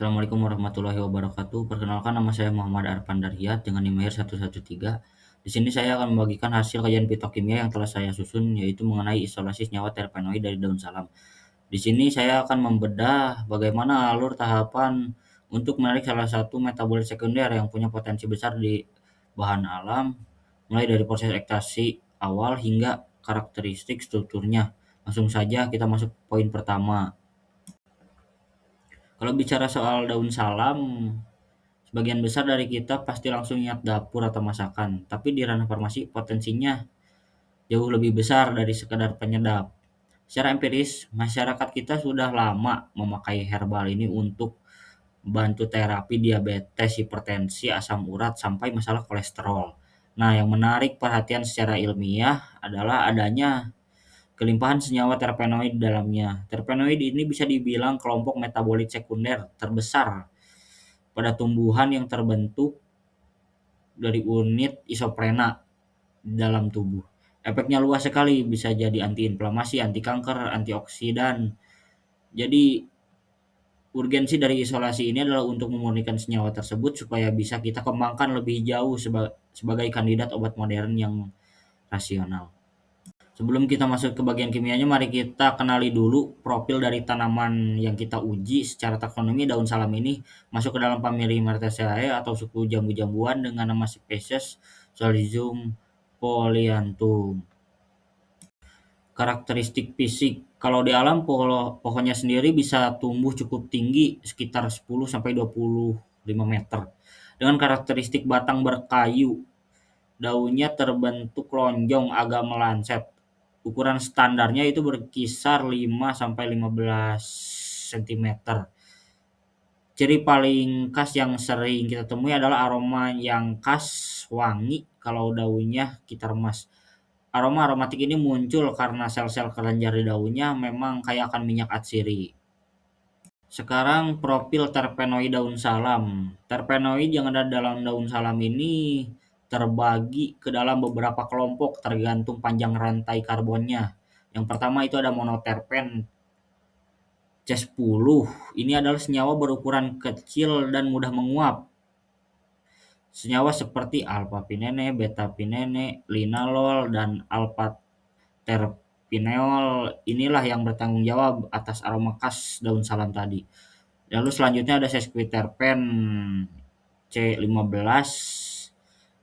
Assalamualaikum warahmatullahi wabarakatuh. Perkenalkan nama saya Muhammad Arfan Daryat dengan NIM 113. Di sini saya akan membagikan hasil kajian fitokimia yang telah saya susun, yaitu mengenai isolasi senyawa terpenoid dari daun salam. Di sini saya akan membedah bagaimana alur tahapan untuk menarik salah satu metabolit sekunder yang punya potensi besar di bahan alam, mulai dari proses ekstraksi awal hingga karakteristik strukturnya. Langsung saja kita masuk poin pertama. Kalau bicara soal daun salam, sebagian besar dari kita pasti langsung ingat dapur atau masakan, tapi di ranah farmasi potensinya jauh lebih besar dari sekadar penyedap. Secara empiris, masyarakat kita sudah lama memakai herbal ini untuk bantu terapi diabetes, hipertensi, asam urat, sampai masalah kolesterol. Nah, yang menarik perhatian secara ilmiah adalah adanya kelimpahan senyawa terpenoid di dalamnya. Terpenoid ini bisa dibilang kelompok metabolit sekunder terbesar pada tumbuhan yang terbentuk dari unit isoprena di dalam tubuh. Efeknya luas sekali, bisa jadi antiinflamasi, anti kanker, antioksidan. Jadi urgensi dari isolasi ini adalah untuk memurnikan senyawa tersebut supaya bisa kita kembangkan lebih jauh sebagai kandidat obat modern yang rasional. Sebelum kita masuk ke bagian kimianya, mari kita kenali dulu profil dari tanaman yang kita uji secara taksonomi. Daun salam ini masuk ke dalam famili Myrtaceae atau suku jambu-jambuan dengan nama spesies Solizum polyanthum. Karakteristik fisik, kalau di alam pohonnya sendiri bisa tumbuh cukup tinggi sekitar 10 sampai 25 meter dengan karakteristik batang berkayu. Daunnya terbentuk lonjong agak melanset. Ukuran standarnya itu berkisar 5 sampai 15 sentimeter. Ciri paling khas yang sering kita temui adalah aroma yang khas, wangi kalau daunnya kita remas. Aroma aromatik ini muncul karena sel-sel kelenjar di daunnya memang kaya akan minyak atsiri. Sekarang profil terpenoid daun salam. Terpenoid yang ada dalam daun salam ini terbagi ke dalam beberapa kelompok tergantung panjang rantai karbonnya. Yang pertama itu ada monoterpen C10. Ini adalah senyawa berukuran kecil dan mudah menguap. Senyawa seperti alpha-pinene, beta-pinene, linalol, dan alpha-terpineol inilah yang bertanggung jawab atas aroma khas daun salam tadi. Lalu selanjutnya ada sesquiterpen C15.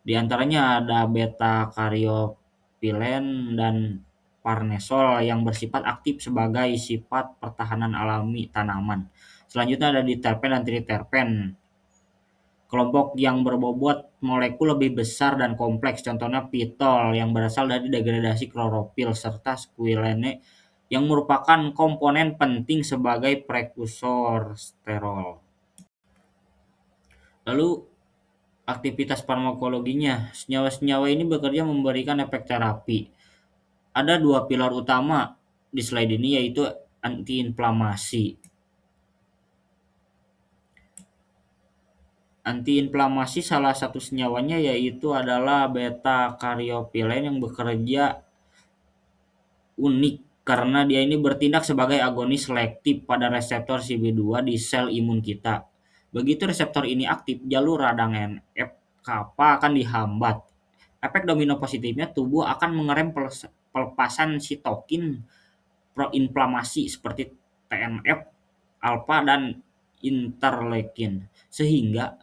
Di antaranya ada beta-caryophyllene dan parnesol yang bersifat aktif sebagai sifat pertahanan alami tanaman. Selanjutnya ada diterpen dan triterpen. Kelompok yang berbobot molekul lebih besar dan kompleks, contohnya pitol yang berasal dari degradasi klorofil serta squalene yang merupakan komponen penting sebagai prekursor sterol. Lalu aktivitas farmakologinya, senyawa-senyawa ini bekerja memberikan efek terapi. Ada dua pilar utama di slide ini, yaitu antiinflamasi. Antiinflamasi salah satu senyawanya yaitu adalah beta-caryophyllene yang bekerja unik karena dia ini bertindak sebagai agonis selektif pada reseptor CB2 di sel imun kita. Begitu reseptor ini aktif, jalur radang NF-kappa akan dihambat. Efek domino positifnya, tubuh akan mengerem pelepasan sitokin proinflamasi seperti TNF, alfa, dan interleukin, sehingga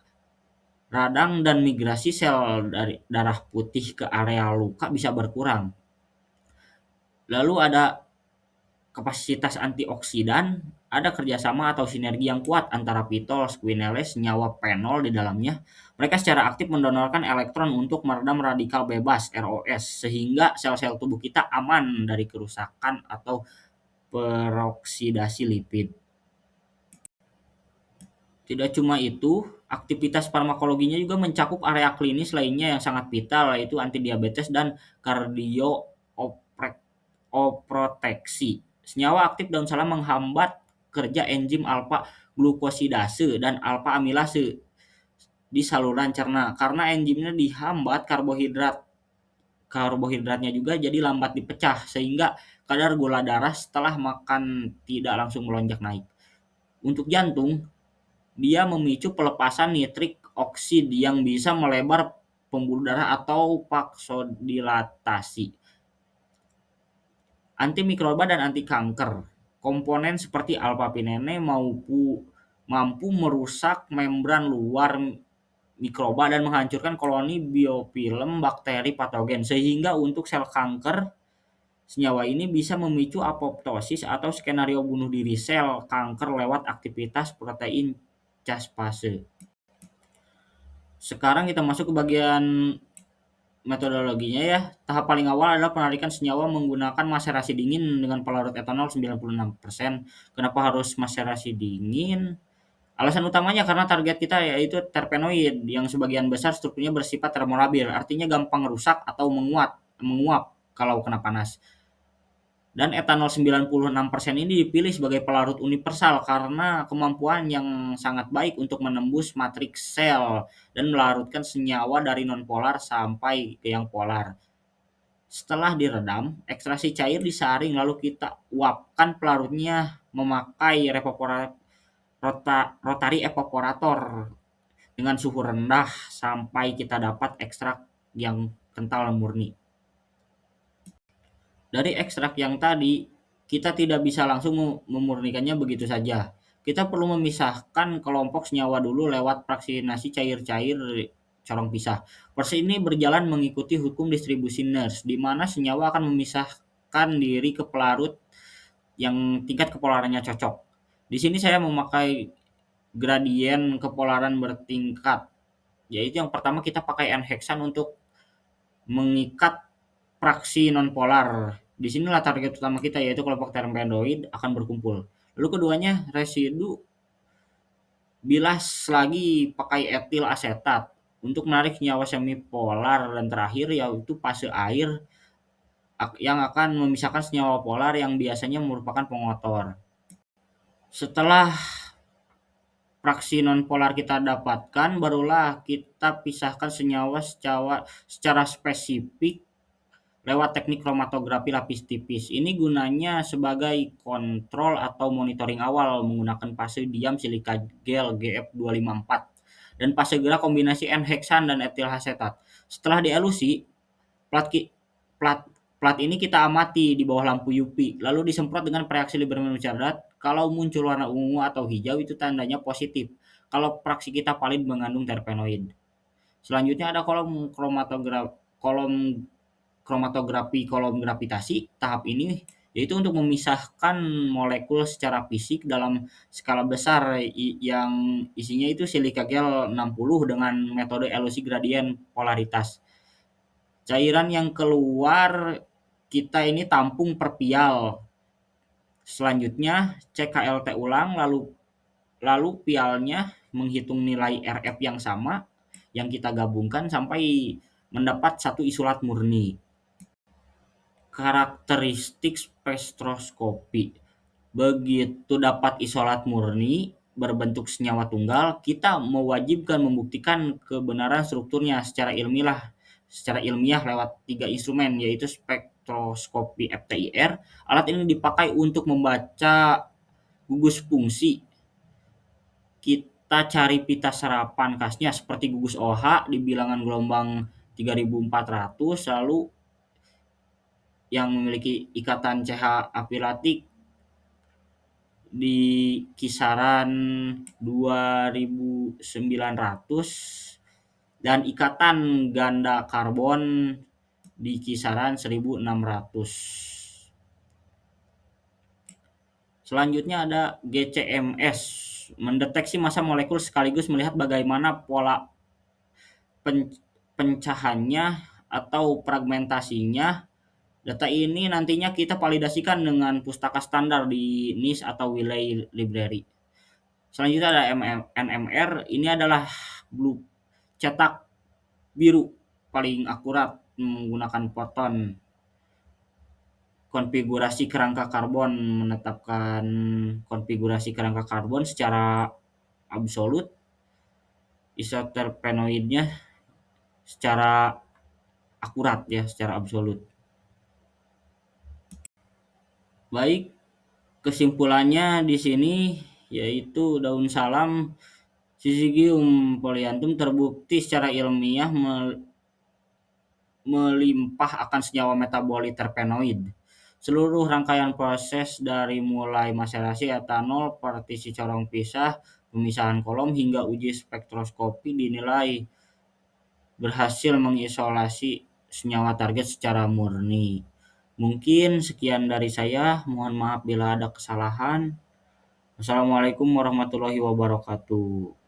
radang dan migrasi sel dari darah putih ke area luka bisa berkurang. Lalu ada kapasitas antioksidan, ada kerjasama atau sinergi yang kuat antara pitol, squinelase, senyawa fenol di dalamnya. Mereka secara aktif mendonorkan elektron untuk meredam radikal bebas ROS sehingga sel-sel tubuh kita aman dari kerusakan atau peroksidasi lipid. Tidak cuma itu, aktivitas farmakologinya juga mencakup area klinis lainnya yang sangat vital, yaitu antidiabetes dan kardioproteksi. Senyawa aktif daun salam menghambat kerja enzim alfa glukosidase dan alfa amilase di saluran cerna. Karena enzimnya dihambat, karbohidratnya juga jadi lambat dipecah sehingga kadar gula darah setelah makan tidak langsung melonjak naik. Untuk jantung, Dia memicu pelepasan nitrik oksid yang bisa melebar pembuluh darah atau vasodilatasi, antimikroba dan anti kanker. Komponen seperti alpha-pinene mampu merusak membran luar mikroba dan menghancurkan koloni biofilm bakteri patogen, sehingga untuk sel kanker senyawa ini bisa memicu apoptosis atau skenario bunuh diri sel kanker lewat aktivitas protein caspase. Sekarang kita masuk ke bagian metodologinya ya. Tahap paling awal adalah penarikan senyawa menggunakan maserasi dingin dengan pelarut etanol 96%. Kenapa harus maserasi dingin? Alasan utamanya karena target kita yaitu terpenoid yang sebagian besar strukturnya bersifat termolabil, artinya gampang rusak atau menguap kalau kena panas. Dan etanol 96% ini dipilih sebagai pelarut universal karena kemampuan yang sangat baik untuk menembus matriks sel dan melarutkan senyawa dari nonpolar sampai ke yang polar. Setelah diredam, ekstraksi cair disaring lalu kita uapkan pelarutnya memakai rotary evaporator dengan suhu rendah sampai kita dapat ekstrak yang kental dan murni. Dari ekstrak yang tadi, kita tidak bisa langsung memurnikannya begitu saja. Kita perlu memisahkan kelompok senyawa dulu lewat fraksinasi cair-cair corong pisah. Proses ini berjalan mengikuti hukum distribusi Nernst, di mana senyawa akan memisahkan diri ke pelarut yang tingkat kepolarannya cocok. Di sini saya memakai gradien kepolaran bertingkat, yaitu yang pertama kita pakai N-heksan untuk mengikat fraksi nonpolar. Di sinilah target utama kita yaitu kelompok terpenoid akan berkumpul. Lalu keduanya residu bilas lagi pakai etil asetat untuk menarik senyawa semipolar, dan terakhir yaitu fase air yang akan memisahkan senyawa polar yang biasanya merupakan pengotor. Setelah fraksi nonpolar kita dapatkan, barulah kita pisahkan senyawa secara spesifik lewat teknik kromatografi lapis tipis. Ini gunanya sebagai kontrol atau monitoring awal menggunakan fase diam silika gel GF254 dan fase gerak kombinasi N-heksan dan etil asetat. Setelah dielusi, plat, plat, plat ini kita amati di bawah lampu UV, lalu disemprot dengan reaksi Lieberman Chardat. Kalau muncul warna ungu atau hijau itu tandanya positif. Kalau fraksi kita valid mengandung terpenoid. Selanjutnya ada kolom gravitasi. Tahap ini yaitu untuk memisahkan molekul secara fisik dalam skala besar yang isinya itu silika gel 60 dengan metode elusi gradien polaritas. Cairan yang keluar kita ini tampung per pial. Selanjutnya cek KLT ulang, lalu pialnya menghitung nilai RF yang sama yang kita gabungkan sampai mendapat satu isolat murni. Karakteristik spektroskopi. Begitu dapat isolat murni berbentuk senyawa tunggal, kita mewajibkan membuktikan kebenaran strukturnya secara ilmiah lewat 3 instrumen, yaitu spektroskopi FTIR. Alat ini dipakai untuk membaca gugus fungsi. Kita cari pita serapan khasnya seperti gugus OH di bilangan gelombang 3400, lalu yang memiliki ikatan CH apilatik di kisaran 2900 dan ikatan ganda karbon di kisaran 1600. Selanjutnya ada GCMS, mendeteksi massa molekul sekaligus melihat bagaimana pola pencahannya atau fragmentasinya. Data ini nantinya kita validasikan dengan pustaka standar di NIST atau Wiley Library. Selanjutnya ada NMR, ini adalah cetak biru paling akurat menggunakan foton. Konfigurasi kerangka karbon, menetapkan konfigurasi kerangka karbon secara absolut, isoterpenoidnya secara akurat ya, secara absolut. Baik, kesimpulannya di sini yaitu daun salam Syzygium polyanthum terbukti secara ilmiah melimpah akan senyawa metabolit terpenoid. Seluruh rangkaian proses dari mulai maserasi etanol, partisi corong pisah, pemisahan kolom hingga uji spektroskopi dinilai berhasil mengisolasi senyawa target secara murni. Mungkin sekian dari saya, mohon maaf bila ada kesalahan. Wassalamualaikum warahmatullahi wabarakatuh.